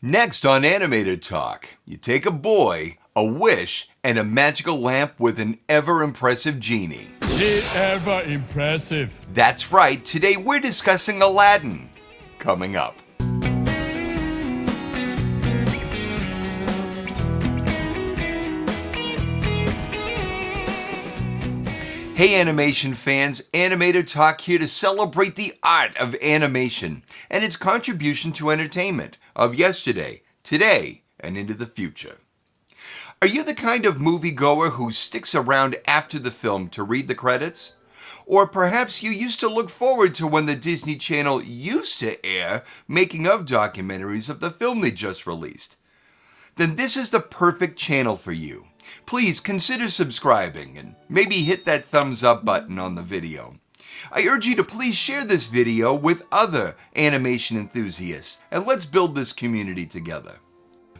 Next on Animator Talk, you take a boy, a wish, and a magical lamp with an ever-impressive genie. The ever-impressive. That's right, today we're discussing Aladdin. Coming up. Hey animation fans, Animator Talk here to celebrate the art of animation and its contribution to entertainment of yesterday, today, and into the future. Are you the kind of moviegoer who sticks around after the film to read the credits? Or perhaps you used to look forward to when the Disney Channel used to air making-of documentaries of the film they just released? Then this is the perfect channel for you. Please consider subscribing and maybe hit that thumbs up button on the video. I urge you to please share this video with other animation enthusiasts and let's build this community together.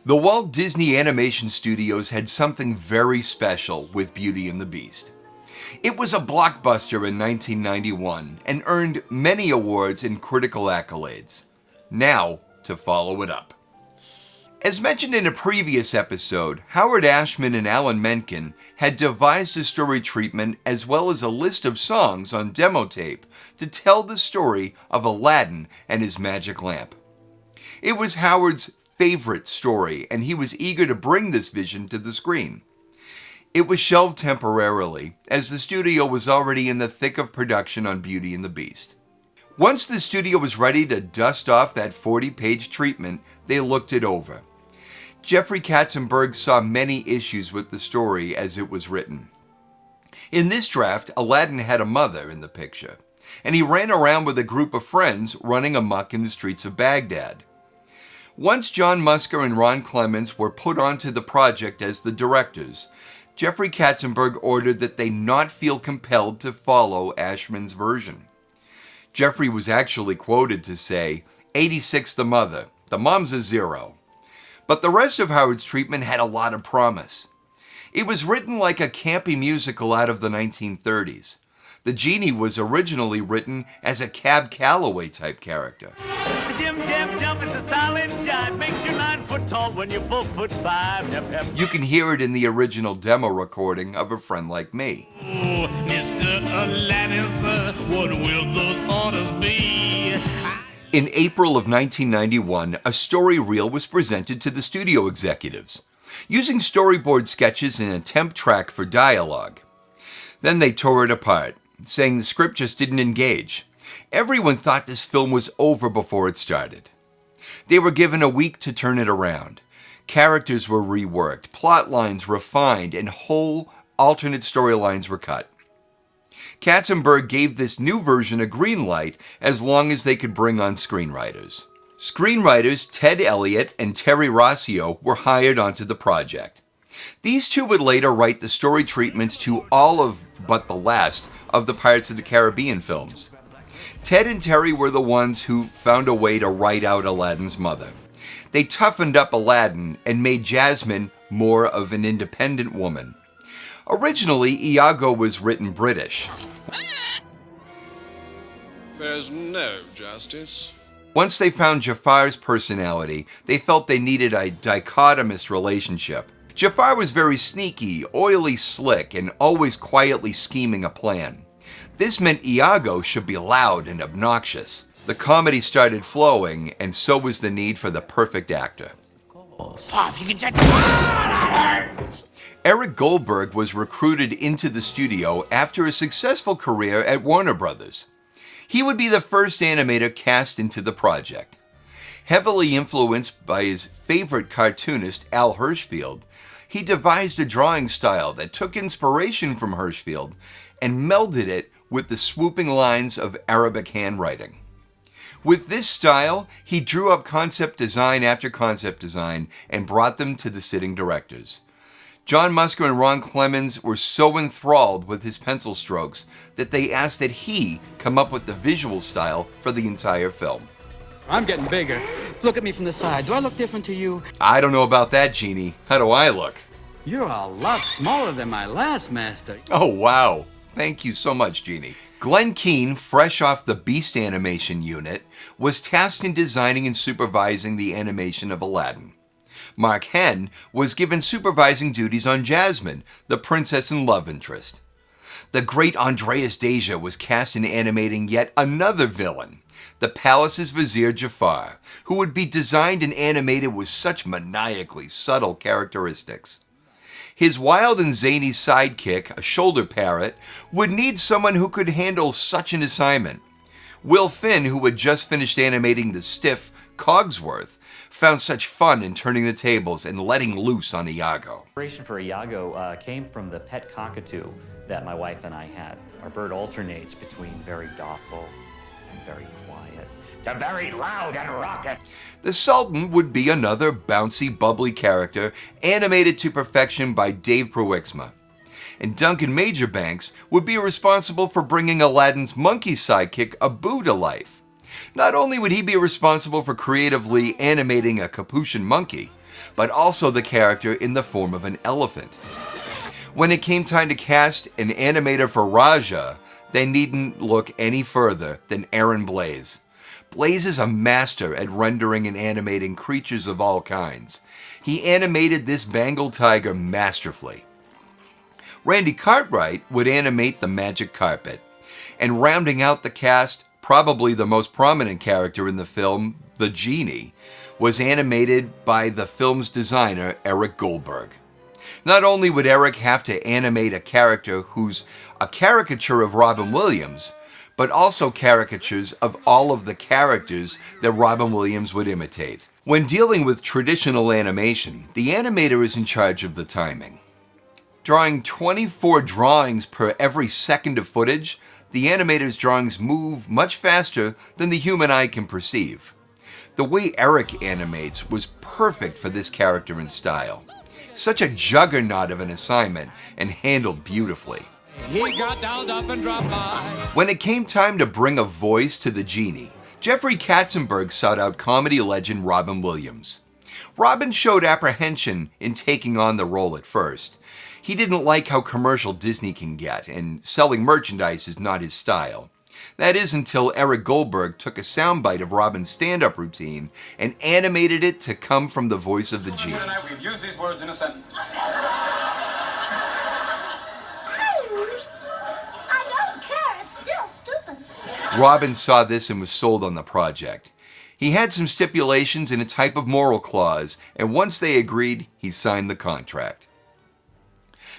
The Walt Disney Animation Studios had something very special with Beauty and the Beast. It was a blockbuster in 1991 and earned many awards and critical accolades. Now, to follow it up. As mentioned in a previous episode, Howard Ashman and Alan Menken had devised a story treatment as well as a list of songs on demo tape to tell the story of Aladdin and his magic lamp. It was Howard's favorite story, and he was eager to bring this vision to the screen. It was shelved temporarily, as the studio was already in the thick of production on Beauty and the Beast. Once the studio was ready to dust off that 40-page treatment, they looked it over. Jeffrey Katzenberg saw many issues with the story as it was written. In this draft, Aladdin had a mother in the picture, and he ran around with a group of friends running amok in the streets of Baghdad. Once John Musker and Ron Clements were put onto the project as the directors, Jeffrey Katzenberg ordered that they not feel compelled to follow Ashman's version. Jeffrey was actually quoted to say, 86 the mother, the mom's a 0. But the rest of Howard's treatment had a lot of promise. It was written like a campy musical out of the 1930s. The Genie was originally written as a Cab Calloway type character. Jim jump is a solid shot. Makes you 9 foot tall when you're 4'5". You can hear it in the original demo recording of A Friend Like Me. Oh, Mr. Aladdin, sir, what will those orders be? In April of 1991, a story reel was presented to the studio executives, using storyboard sketches and a temp track for dialogue. Then they tore it apart, saying the script just didn't engage. Everyone thought this film was over before it started. They were given a week to turn it around. Characters were reworked, plot lines refined, and whole alternate storylines were cut. Katzenberg gave this new version a green light as long as they could bring on screenwriters. Screenwriters Ted Elliott and Terry Rossio were hired onto the project. These two would later write the story treatments to all of but the last of the Pirates of the Caribbean films. Ted and Terry were the ones who found a way to write out Aladdin's mother. They toughened up Aladdin and made Jasmine more of an independent woman. Originally, Iago was written British. There's no justice. Once they found Jafar's personality, they felt they needed a dichotomous relationship. Jafar was very sneaky, oily slick, and always quietly scheming a plan. This meant Iago should be loud and obnoxious. The comedy started flowing, and so was the need for the perfect actor. Pop, you can check. Eric Goldberg was recruited into the studio after a successful career at Warner Brothers. He would be the first animator cast into the project. Heavily influenced by his favorite cartoonist, Al Hirschfeld, he devised a drawing style that took inspiration from Hirschfeld and melded it with the swooping lines of Arabic handwriting. With this style, he drew up concept design after concept design and brought them to the sitting directors. John Musker and Ron Clements were so enthralled with his pencil strokes that they asked that he come up with the visual style for the entire film. I'm getting bigger. Look at me from the side. Do I look different to you? I don't know about that, Genie. How do I look? You're a lot smaller than my last master. Oh, wow. Thank you so much, Genie. Glenn Keane, fresh off the Beast Animation unit, was tasked in designing and supervising the animation of Aladdin. Mark Henn was given supervising duties on Jasmine, the princess and love interest. The great Andreas Deja was cast in animating yet another villain, the palace's vizier Jafar, who would be designed and animated with such maniacally subtle characteristics. His wild and zany sidekick, a shoulder parrot, would need someone who could handle such an assignment. Will Finn, who had just finished animating the stiff Cogsworth, found such fun in turning the tables and letting loose on Iago. Inspiration for Iago came from the pet cockatoo that my wife and I had. Our bird alternates between very docile and very quiet to very loud and raucous. The Sultan would be another bouncy, bubbly character animated to perfection by Dave Proixma. And Duncan Majorbanks would be responsible for bringing Aladdin's monkey sidekick Abu to life. Not only would he be responsible for creatively animating a capuchin monkey, but also the character in the form of an elephant. When it came time to cast an animator for Raja, they needn't look any further than Aaron Blaise. Blaise is a master at rendering and animating creatures of all kinds. He animated this Bengal tiger masterfully. Randy Cartwright would animate the magic carpet. And rounding out the cast, probably the most prominent character in the film, the Genie, was animated by the film's designer, Eric Goldberg. Not only would Eric have to animate a character who's a caricature of Robin Williams, but also caricatures of all of the characters that Robin Williams would imitate. When dealing with traditional animation, the animator is in charge of the timing. Drawing 24 drawings per every second of footage, the animator's drawings move much faster than the human eye can perceive. The way Eric animates was perfect for this character and style. Such a juggernaut of an assignment and handled beautifully. He got down up and dropped by. When it came time to bring a voice to the Genie, Jeffrey Katzenberg sought out comedy legend Robin Williams. Robin showed apprehension in taking on the role at first. He didn't like how commercial Disney can get, and selling merchandise is not his style. That is until Eric Goldberg took a soundbite of Robin's stand-up routine and animated it to come from the voice of the Genie. We've used these words in a sentence. I don't care. It's still stupid. Robin saw this and was sold on the project. He had some stipulations and a type of moral clause, and once they agreed, he signed the contract.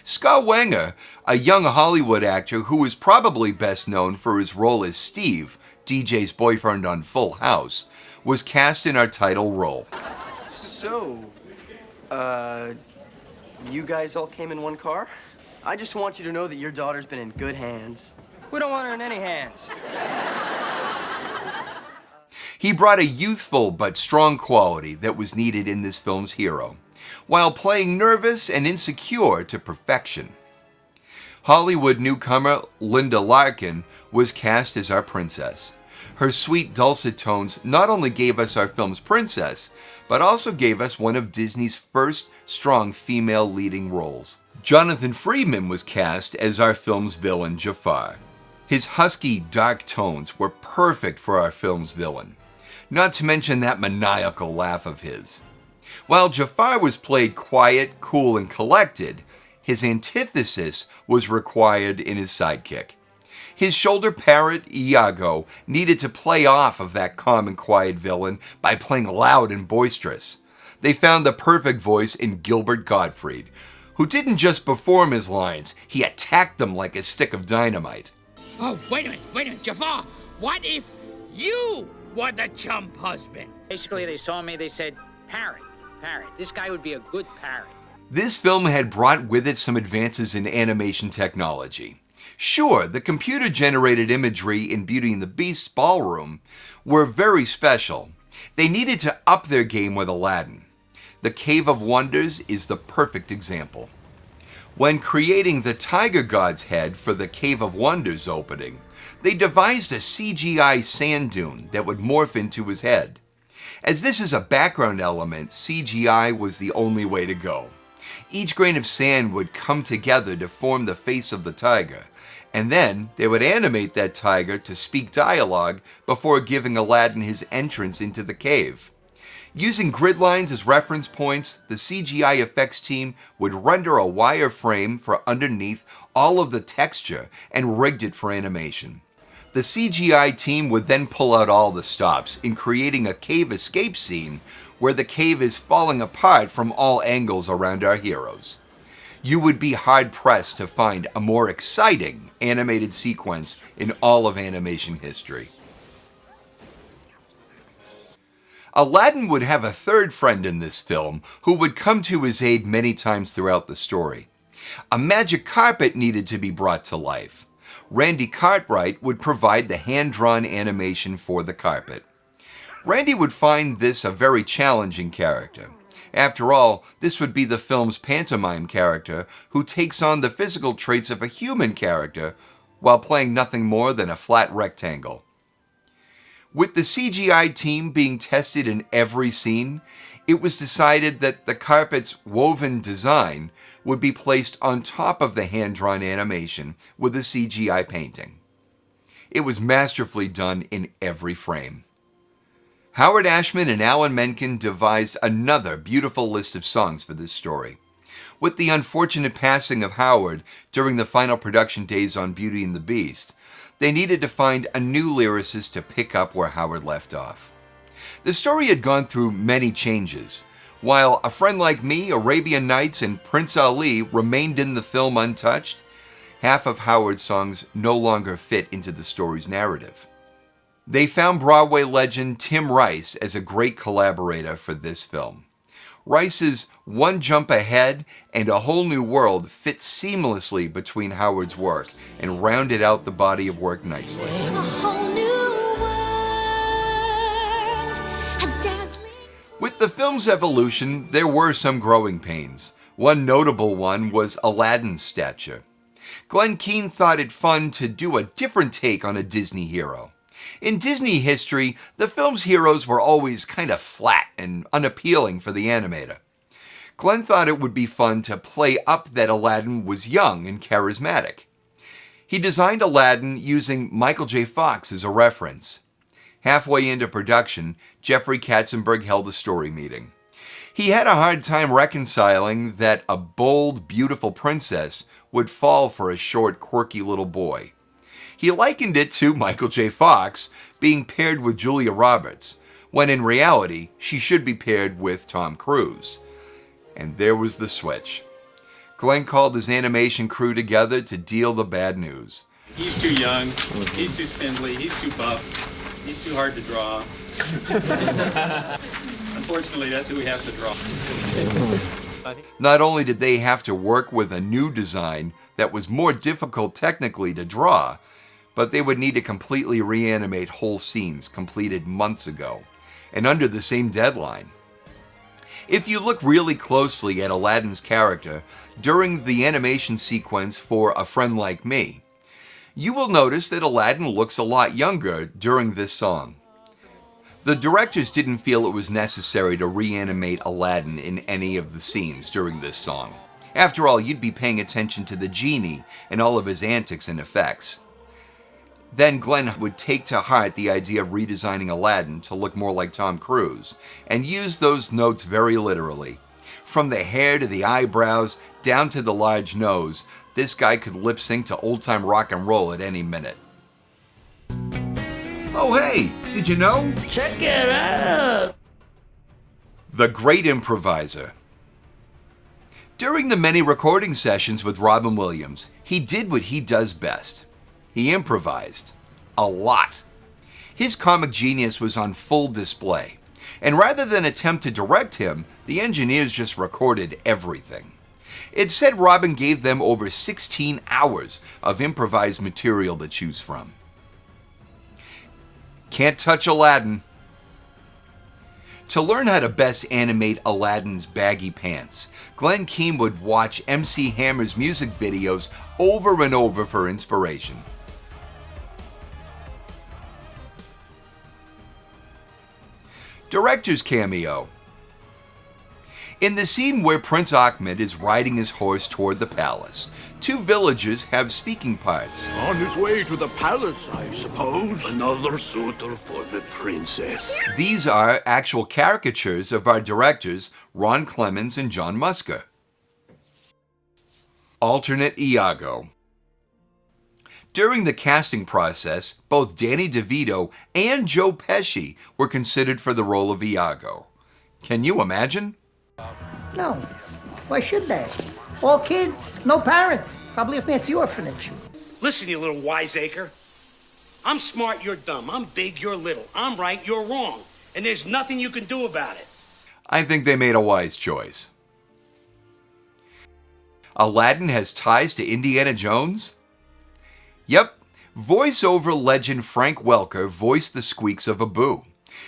Scott Wenger, a young Hollywood actor who is probably best known for his role as Steve, DJ's boyfriend on Full House, was cast in our title role. So, you guys all came in one car? I just want you to know that your daughter's been in good hands. We don't want her in any hands. He brought a youthful but strong quality that was needed in this film's hero, while playing nervous and insecure to perfection. Hollywood newcomer Linda Larkin was cast as our princess. Her sweet dulcet tones not only gave us our film's princess, but also gave us one of Disney's first strong female leading roles. Jonathan Friedman was cast as our film's villain Jafar. His husky, dark tones were perfect for our film's villain, not to mention that maniacal laugh of his. While Jafar was played quiet, cool, and collected, his antithesis was required in his sidekick. His shoulder parrot, Iago, needed to play off of that calm and quiet villain by playing loud and boisterous. They found the perfect voice in Gilbert Gottfried, who didn't just perform his lines, he attacked them like a stick of dynamite. Oh, wait a minute, Jafar. What if you were the chump husband? Basically, they saw me, they said, parrot. This guy would be a good parrot. This film had brought with it some advances in animation technology. Sure, the computer-generated imagery in Beauty and the Beast's ballroom were very special. They needed to up their game with Aladdin. The Cave of Wonders is the perfect example. When creating the Tiger God's head for the Cave of Wonders opening, they devised a CGI sand dune that would morph into his head. As this is a background element, CGI was the only way to go. Each grain of sand would come together to form the face of the tiger, And then they would animate that tiger to speak dialogue before giving Aladdin his entrance into the cave. Using grid lines as reference points, the CGI effects team would render a wireframe for underneath all of the texture and rigged it for animation. The CGI team would then pull out all the stops in creating a cave escape scene where the cave is falling apart from all angles around our heroes. You would be hard-pressed to find a more exciting animated sequence in all of animation history. Aladdin would have a third friend in this film who would come to his aid many times throughout the story. A magic carpet needed to be brought to life. Randy Cartwright would provide the hand-drawn animation for the carpet. Randy would find this a very challenging character. After all, this would be the film's pantomime character who takes on the physical traits of a human character while playing nothing more than a flat rectangle. With the CGI team being tested in every scene, it was decided that the carpet's woven design would be placed on top of the hand-drawn animation with a CGI painting. It was masterfully done in every frame. Howard Ashman and Alan Menken devised another beautiful list of songs for this story. With the unfortunate passing of Howard during the final production days on Beauty and the Beast, they needed to find a new lyricist to pick up where Howard left off. The story had gone through many changes. While A Friend Like Me, Arabian Nights, and Prince Ali remained in the film untouched, half of Howard's songs no longer fit into the story's narrative. They found Broadway legend Tim Rice as a great collaborator for this film. Rice's One Jump Ahead and A Whole New World fit seamlessly between Howard's work and rounded out the body of work nicely. With the film's evolution, there were some growing pains. One notable one was Aladdin's stature. Glenn Keane thought it fun to do a different take on a Disney hero. In Disney history, the film's heroes were always kind of flat and unappealing for the animator. Glenn thought it would be fun to play up that Aladdin was young and charismatic. He designed Aladdin using Michael J. Fox as a reference. Halfway into production, Jeffrey Katzenberg held a story meeting. He had a hard time reconciling that a bold, beautiful princess would fall for a short, quirky little boy. He likened it to Michael J. Fox being paired with Julia Roberts, when in reality, she should be paired with Tom Cruise. And there was the switch. Glenn called his animation crew together to deal the bad news. He's too young, he's too spindly, he's too buff, he's too hard to draw. Unfortunately, that's who we have to draw. Not only did they have to work with a new design that was more difficult technically to draw, but they would need to completely reanimate whole scenes completed months ago, and under the same deadline. If you look really closely at Aladdin's character during the animation sequence for A Friend Like Me, you will notice that Aladdin looks a lot younger during this song. The directors didn't feel it was necessary to reanimate Aladdin in any of the scenes during this song. After all, you'd be paying attention to the Genie and all of his antics and effects. Then Glenn would take to heart the idea of redesigning Aladdin to look more like Tom Cruise, and use those notes very literally. From the hair to the eyebrows, down to the large nose, this guy could lip sync to old-time rock and roll at any minute. Oh hey, did you know? Check it out! The Great Improviser. During the many recording sessions with Robin Williams, he did what he does best. He improvised. A lot. His comic genius was on full display. And rather than attempt to direct him, the engineers just recorded everything. It's said Robin gave them over 16 hours of improvised material to choose from. Can't touch Aladdin. To learn how to best animate Aladdin's baggy pants, Glenn Keane would watch MC Hammer's music videos over and over for inspiration. Director's cameo. In the scene where Prince Ahmed is riding his horse toward the palace, two villagers have speaking parts. On his way to the palace, I suppose. Another suitor for the princess. These are actual caricatures of our directors, Ron Clements and John Musker. Alternate Iago. During the casting process, both Danny DeVito and Joe Pesci were considered for the role of Iago. Can you imagine? No. Why should they? All kids, no parents. Probably a fancy orphanage. Listen, you little wiseacre. I'm smart, you're dumb. I'm big, you're little. I'm right, you're wrong. And there's nothing you can do about it. I think they made a wise choice. Aladdin has ties to Indiana Jones? Yep, voiceover legend Frank Welker voiced the squeaks of Abu.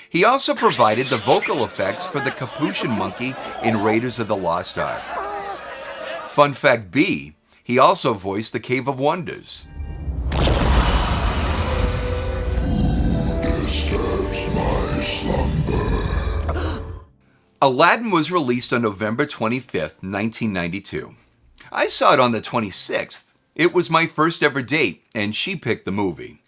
He also provided the vocal effects for the Capuchin monkey in Raiders of the Lost Ark. Fun fact B, he also voiced the Cave of Wonders. Who disturbs my slumber? Aladdin was released on November 25th, 1992. I saw it on the 26th. It was my first ever date, and she picked the movie.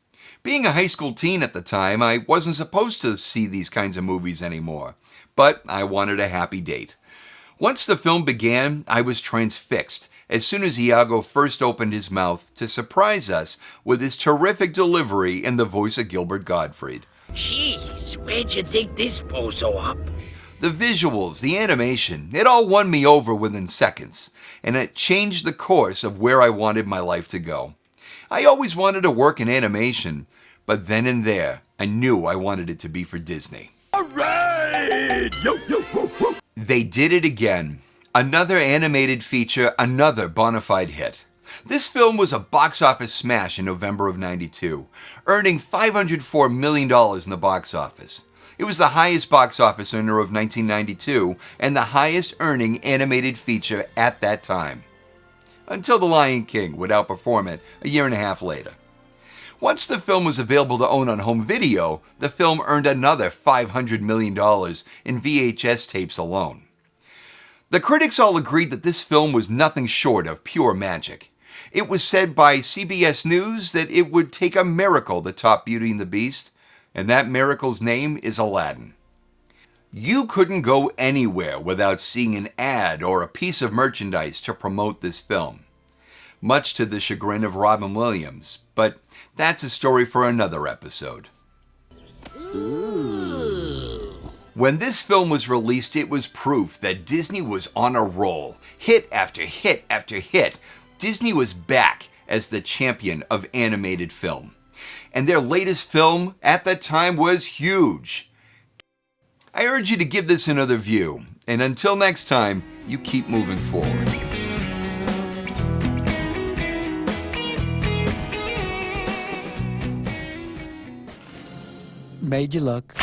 Being a high school teen at the time, I wasn't supposed to see these kinds of movies anymore, but I wanted a happy date. Once the film began, I was transfixed as soon as Iago first opened his mouth to surprise us with his terrific delivery in the voice of Gilbert Gottfried. Jeez, where'd you dig this bozo up? The visuals, the animation, it all won me over within seconds, and it changed the course of where I wanted my life to go. I always wanted to work in animation, but then and there, I knew I wanted it to be for Disney. All right! Yo, yo, woo, woo. They did it again. Another animated feature, another bona fide hit. This film was a box office smash in November of '92, earning $504 million in the box office. It was the highest box office earner of 1992 and the highest earning animated feature at that time. Until The Lion King would outperform it a year and a half later. Once the film was available to own on home video, the film earned another $500 million in VHS tapes alone. The critics all agreed that this film was nothing short of pure magic. It was said by CBS News that it would take a miracle to top Beauty and the Beast, and that miracle's name is Aladdin. You couldn't go anywhere without seeing an ad or a piece of merchandise to promote this film. Much to the chagrin of Robin Williams, but that's a story for another episode. When this film was released, it was proof that Disney was on a roll. Hit after hit after hit, Disney was back as the champion of animated film. And their latest film at that time was huge. I urge you to give this another view, and until next time, you keep moving forward. Made you look.